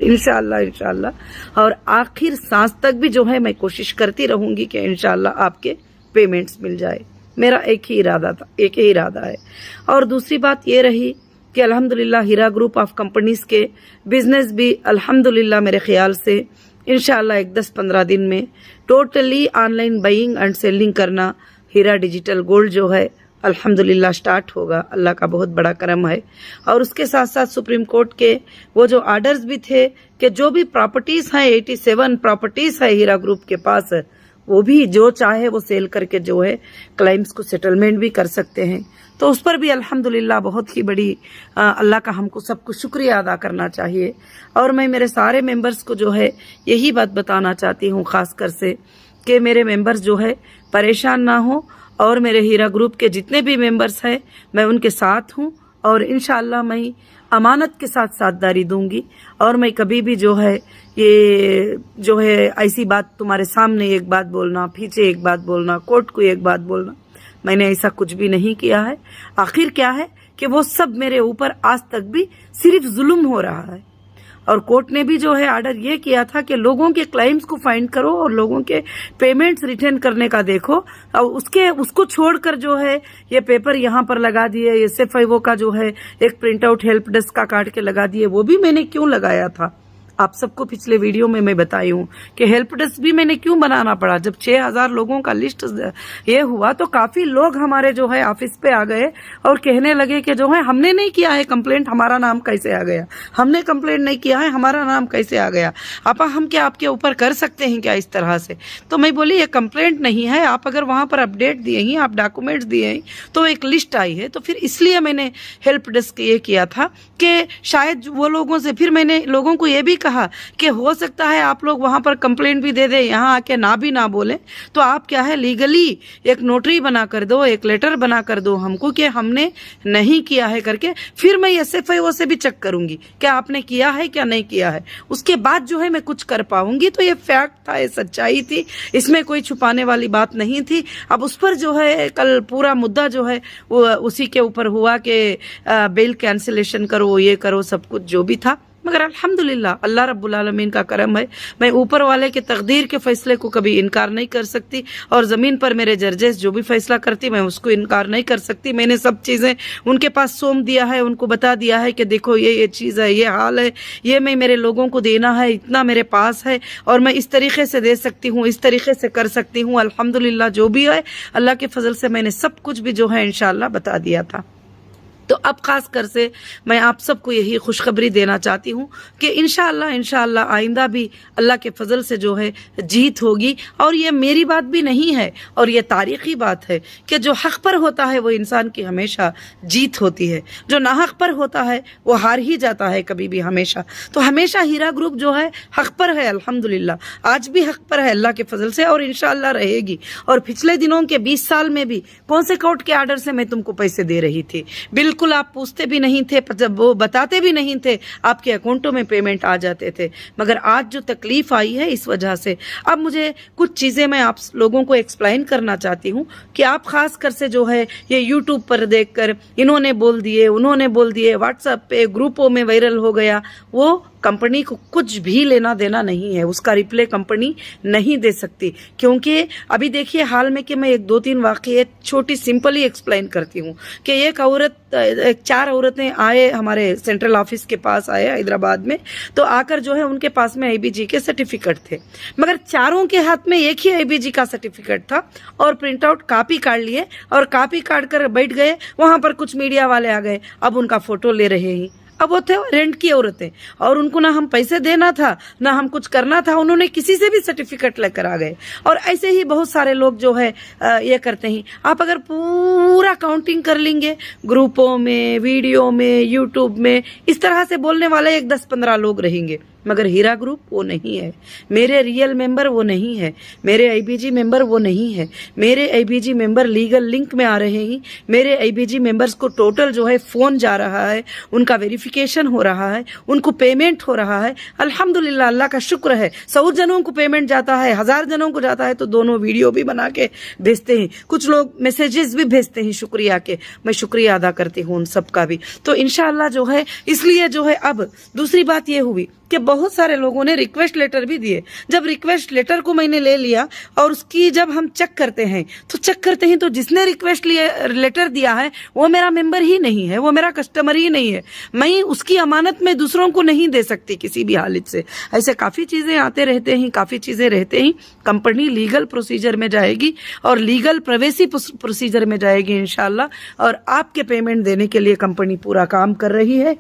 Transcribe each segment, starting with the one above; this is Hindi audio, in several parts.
इंशाअल्लाह इंशाअल्लाह। और आखिर सांस तक भी जो है मैं कोशिश करती रहूंगी कि इंशाअल्लाह आपके पेमेंट्स मिल जाए। मेरा एक ही इरादा है। और दूसरी बात ये रही कि अल्हम्दुलिल्लाह हीरा ग्रुप ऑफ कंपनीज के बिजनेस भी अल्हम्दुलिल्लाह मेरे ख्याल से इंशाअल्लाह एक 10-15 दिन में totally online buying and selling करना हीरा डिजिटल गोल्ड जो है अल्हम्दुलिल्लाह स्टार्ट होगा। अल्लाह का बहुत बड़ा करम है। और उसके साथ साथ सुप्रीम कोर्ट के वो जो ऑर्डर्स भी थे कि जो भी प्रॉपर्टीज हैं 87 प्रॉपर्टीज है हीरा ग्रुप के पास, वो भी जो चाहे वो सेल करके जो है क्लाइम्स को सेटलमेंट भी कर सकते हैं। तो उस पर भी अल्हम्दुलिल्लाह बहुत ही बड़ी अल्लाह का हमको सबको शुक्रिया अदा करना चाहिए। और मैं मेरे सारे मेंबर्स को जो है यही बात बताना चाहती हूँ खास कर से कि मेरे मेंबर्स जो है परेशान ना हो, और मेरे हीरा ग्रुप के जितने भी मेंबर्स हैं मैं उनके साथ हूँ। और इंशाअल्लाह मैं अमानत के साथ साझेदारी दूंगी। और मैं कभी भी जो है ये जो है ऐसी बात तुम्हारे सामने एक बात बोलना, पीछे एक बात बोलना, कोर्ट को एक बात बोलना, मैंने ऐसा कुछ भी नहीं किया है। आखिर क्या है कि वो सब मेरे ऊपर आज तक भी सिर्फ जुल्म हो रहा है। और कोर्ट ने भी जो है ऑर्डर ये किया था कि लोगों के क्लाइम्स को फाइंड करो और लोगों के पेमेंट्स रिटर्न करने का देखो। और उसको छोड़कर जो है ये पेपर यहाँ पर लगा दिए, SFIO का जो है एक प्रिंट आउट हेल्प डेस्क का काट के लगा दिए। वो भी मैंने क्यों लगाया था आप सबको पिछले वीडियो में मैं बताई हूँ कि हेल्प डेस्क भी मैंने क्यों बनाना पड़ा। जब 6000 लोगों का लिस्ट ये हुआ तो काफी लोग हमारे जो है ऑफिस पे आ गए और कहने लगे कि जो है हमने नहीं किया है कंप्लेंट, हमारा नाम कैसे आ गया, हमने कंप्लेंट नहीं किया है, हमारा नाम कैसे आ गया, आपा हम क्या आपके ऊपर कर सकते हैं क्या इस तरह से। तो मैं बोली ये कंप्लेंट नहीं है, आप अगर वहां पर अपडेट दिए ही, आप डॉक्यूमेंट्स दिए ही तो एक लिस्ट आई है। तो फिर इसलिए मैंने हेल्प डेस्क ये किया था कि शायद वो लोगों से, फिर मैंने लोगों को ये भी कहा कि हो सकता है आप लोग वहां पर कंप्लेंट भी दे दे, यहाँ आके ना बोले, तो आप क्या है लीगली एक नोटरी बना कर दो, एक लेटर बना कर दो हमको कि हमने नहीं किया है करके। फिर मैं SFIO से भी चेक करूंगी क्या आपने किया है क्या नहीं किया है, उसके बाद जो है मैं कुछ कर पाऊंगी। तो ये फैक्ट था, ये सच्चाई थी, इसमें कोई छुपाने वाली बात नहीं थी। अब उस पर जो है कल पूरा मुद्दा जो है वो उसी के ऊपर हुआ कि बेल कैंसिलेशन करो, ये करो, सब कुछ जो भी था। मगर अल्हम्दुलिल्लाह अल्लाह रब्बुल आलमीन का करम है, मैं ऊपर वाले के तकदीर के फैसले को कभी इनकार नहीं कर सकती। और ज़मीन पर मेरे जजेस जो भी फैसला करती मैं उसको इनकार नहीं कर सकती। मैंने सब चीज़ें उनके पास सौंप दिया है, उनको बता दिया है कि देखो ये चीज़ है, ये हाल है, ये मैं मेरे लोगों को देना है, इतना मेरे पास है और मैं इस तरीके से दे सकती हूँ, इस तरीके से कर सकती हूँ। अल्हम्दुलिल्लाह जो भी है अल्लाह के फजल से मैंने सब कुछ भी जो है इंशाअल्लाह बता दिया था। तो अब खास कर से मैं आप सबको यही खुशखबरी देना चाहती हूँ कि इंशाअल्लाह आइंदा भी अल्लाह के फजल से जो है जीत होगी। और ये मेरी बात भी नहीं है और ये तारीखी बात है कि जो हक पर होता है वो इंसान की हमेशा जीत होती है, जो नाहक पर होता है वो हार ही जाता है कभी भी हमेशा। तो हमेशा हीरा ग्रुप जो है हक पर है, अल्हम्दुलिल्लाह आज भी हक पर है अल्लाह के फजल से और इंशाअल्लाह रहेगी। और पिछले दिनों के 20 साल में भी कौन से कोर्ट के आर्डर से मैं तुमको पैसे दे रही थी, बिल्कुल आप पूछते भी नहीं थे, जब वो बताते भी नहीं थे, आपके अकाउंटों में पेमेंट आ जाते थे। मगर आज जो तकलीफ आई है इस वजह से अब मुझे कुछ चीजें मैं आप लोगों को एक्सप्लेन करना चाहती हूँ कि आप खास कर से जो है ये यूट्यूब पर देखकर इन्होंने बोल दिए, उन्होंने बोल दिए, व्हाट्सएप पे ग्रुपों में वायरल हो गया, वो कंपनी को कुछ भी लेना देना नहीं है, उसका रिप्ले कंपनी नहीं दे सकती। क्योंकि अभी देखिए हाल में कि मैं 1-2-3 वाकये छोटी सिंपली एक्सप्लेन करती हूँ कि एक 4 औरतें आए हमारे सेंट्रल ऑफिस के पास आए हैदराबाद में, तो आकर जो है उनके पास में IBG के सर्टिफिकेट थे, मगर चारों के हाथ में एक ही IBG का सर्टिफिकेट था और प्रिंट आउट कॉपी काट लिए और कॉपी काट कर बैठ गए। वहां पर कुछ मीडिया वाले आ गए, अब उनका फोटो ले रहे हैं। अब वो थे रेंट की औरतें और उनको ना हम पैसे देना था ना हम कुछ करना था, उन्होंने किसी से भी सर्टिफिकेट लेकर आ गए। और ऐसे ही बहुत सारे लोग जो है ये करते हैं। आप अगर पूरा काउंटिंग कर लेंगे ग्रुपों में, वीडियो में, यूट्यूब में, इस तरह से बोलने वाले एक 10-15 लोग रहेंगे, मगर हीरा ग्रुप वो नहीं है। मेरे रियल मेंबर वो नहीं है, मेरे IBG मेंबर वो नहीं है। मेरे IBG मेंबर लीगल लिंक में आ रहे हैं। मेरे IBG मेंबर्स को टोटल जो है फोन जा रहा है, उनका वेरिफिकेशन हो रहा है, उनको पेमेंट हो रहा है। अल्हम्दुलिल्लाह अल्लाह का शुक्र है, 100 जनों को पेमेंट जाता है, 1000 जनों को जाता है तो दोनों वीडियो भी बना के भेजते हैं, कुछ लोग मैसेजेस भी भेजते हैं शुक्रिया के। मैं शुक्रिया अदा करती हूँ उन सबका भी। तो इंशाअल्लाह जो है इसलिए जो है अब दूसरी बात ये हुई कि बहुत सारे लोगों ने रिक्वेस्ट लेटर भी दिए। जब रिक्वेस्ट लेटर को मैंने ले लिया और उसकी जब हम चेक करते हैं तो जिसने रिक्वेस्ट लेटर दिया है वो मेरा मेंबर ही नहीं है, वो मेरा कस्टमर ही नहीं है। मैं उसकी अमानत में दूसरों को नहीं दे सकती किसी भी हालत से। ऐसे काफ़ी चीज़ें आते रहते हैं, काफ़ी चीज़ें रहते हैं। कंपनी लीगल प्रोसीजर में जाएगी और लीगल प्राइवेसी प्रोसीजर में जाएगी इंशाल्लाह, और आपके पेमेंट देने के लिए कंपनी पूरा काम कर रही है।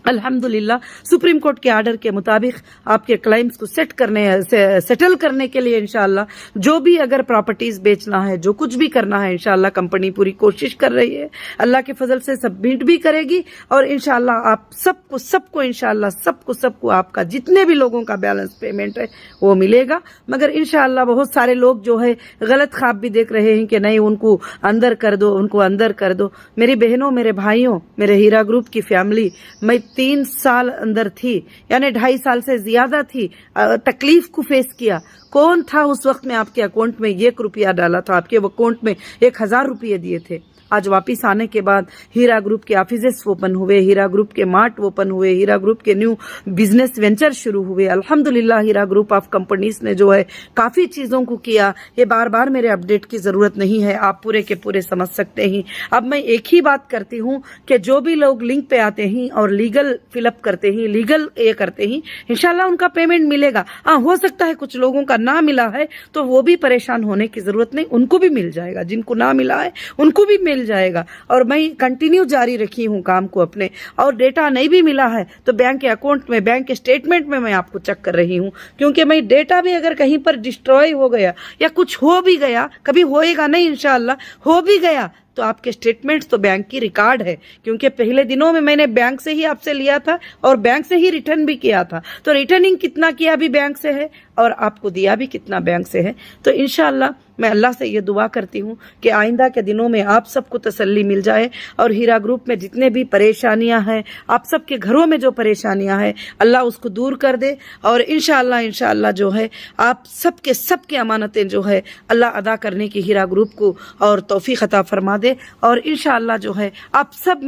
अल्हम्दुलिल्लाह सुप्रीम कोर्ट के आर्डर के मुताबिक आपके क्लाइम्स को सेटल करने के लिए इंशाल्लाह जो भी अगर प्रॉपर्टीज बेचना है, जो कुछ भी करना है, इंशाल्लाह कंपनी पूरी कोशिश कर रही है। अल्लाह के फजल से सबमिट भी करेगी और इंशाल्लाह आप सबको इंशाल्लाह सबको आपका जितने भी लोगों का बैलेंस पेमेंट है वो मिलेगा। मगर इंशाल्लाह बहुत सारे लोग जो है गलत ख्वाब भी देख रहे हैं कि नहीं उनको अंदर कर दो, उनको अंदर कर दो। मेरी बहनों, मेरे भाइयों, मेरे हीरा ग्रुप की फैमिली, मैं 3 साल अंदर थी, यानी 2.5 साल से ज्यादा थी, तकलीफ को फेस किया। कौन था उस वक्त में आपके अकाउंट में 1 रुपया डाला था, आपके अकाउंट में 1000 रुपये दिए थे। आज वापिस आने के बाद हीरा ग्रुप के ऑफिसेस ओपन हुए, हीरा ग्रुप के मार्ट ओपन हुए, हीरा ग्रुप के न्यू बिजनेस वेंचर शुरू हुए। अल्हम्दुलिल्लाह हीरा ग्रुप ऑफ कंपनीज ने जो है काफी चीजों को किया। ये बार बार मेरे अपडेट की जरूरत नहीं है, आप पूरे के पूरे समझ सकते हैं। अब मैं एक ही बात करती हूँ कि जो भी लोग लिंक पे आते हैं और लीगल फिलअप करते हैं, लीगल ये करते हैं, इंशाल्लाह उनका पेमेंट मिलेगा। हाँ, हो सकता है कुछ लोगों का ना मिला है तो वो भी परेशान होने की जरूरत नहीं, उनको भी मिल जाएगा। जिनको ना मिला है उनको भी मिल जाएगा। और मैं कंटिन्यू जारी रखी हूं काम को अपने। और डेटा नहीं भी मिला है तो बैंक के अकाउंट में, बैंक के स्टेटमेंट में मैं आपको चेक कर रही हूं, क्योंकि मैं डेटा भी अगर कहीं पर डिस्ट्रॉय हो गया या कुछ हो भी गया, कभी होएगा नहीं इंशाल्लाह, हो भी गया तो आपके स्टेटमेंट्स तो बैंक की रिकॉर्ड है, क्योंकि पहले दिनों में मैंने बैंक से ही आपसे लिया था और बैंक से ही रिटर्न भी किया था। तो रिटर्निंग कितना किया भी बैंक से है और आपको दिया भी कितना बैंक से है। तो इंशाल्लाह मैं अल्लाह से ये दुआ करती हूँ कि आइंदा के दिनों में आप सबको तसल्ली मिल जाए और हीरा ग्रुप में जितने भी परेशानियां हैं, आप सबके घरों में जो परेशानियां हैं, अल्लाह उसको दूर कर दे। और इंशाल्लाह जो है आप सबके अमानतें जो है अल्लाह अदा करने की हीरा ग्रुप को और तौफीक अता फरमा दे। और इंशाल्लाह जो है आप सब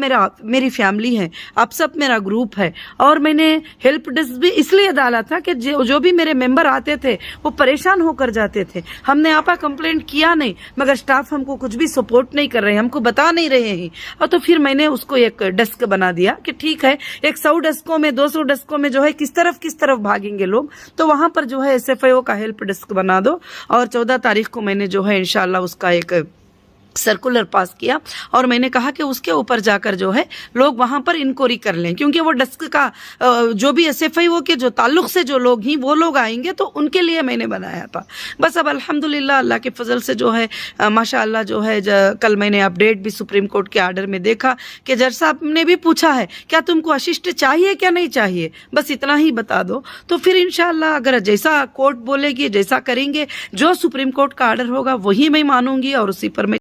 मेरी फैमिली है, आप सब मेरा ग्रुप है। और मैंने हेल्प डेस्क भी इसलिए डाला था कि जो भी मेरे मेंबर आते थे वो परेशान होकर जाते थे। हमने आपा कंप्लेंट किया नहीं, मगर स्टाफ हमको कुछ भी सपोर्ट नहीं कर रहे हैं, हमको बता नहीं रहे हैं। और तो फिर मैंने उसको एक डेस्क बना दिया कि ठीक है, 100 डेस्कों में 200 डेस्कों में जो है किस तरफ भागेंगे लोग, तो वहां पर जो है SFIO का हेल्प डेस्क बना दो। और 14 तारीख को मैंने जो है इंशाल्लाह उसका एक सर्कुलर पास किया और मैंने कहा कि उसके ऊपर जाकर जो है लोग वहां पर इंक्वायरी कर लें, क्योंकि वो डेस्क का जो भी SFIO के जो ताल्लुक से जो लोग हैं वो लोग आएंगे, तो उनके लिए मैंने बनाया था। बस अब अल्हम्दुलिल्लाह अल्लाह के फजल से जो है माशाअल्लाह जो है कल मैंने अपडेट भी सुप्रीम कोर्ट के आर्डर में देखा कि जज साहब ने भी पूछा है क्या तुमको असिस्ट चाहिए क्या नहीं चाहिए, बस इतना ही बता दो। तो फिर इंशाअल्लाह अगर जैसा कोर्ट बोलेगी, जैसा करेंगे, जो सुप्रीम कोर्ट का आर्डर होगा वही मैं मानूंगी और उसी पर मैं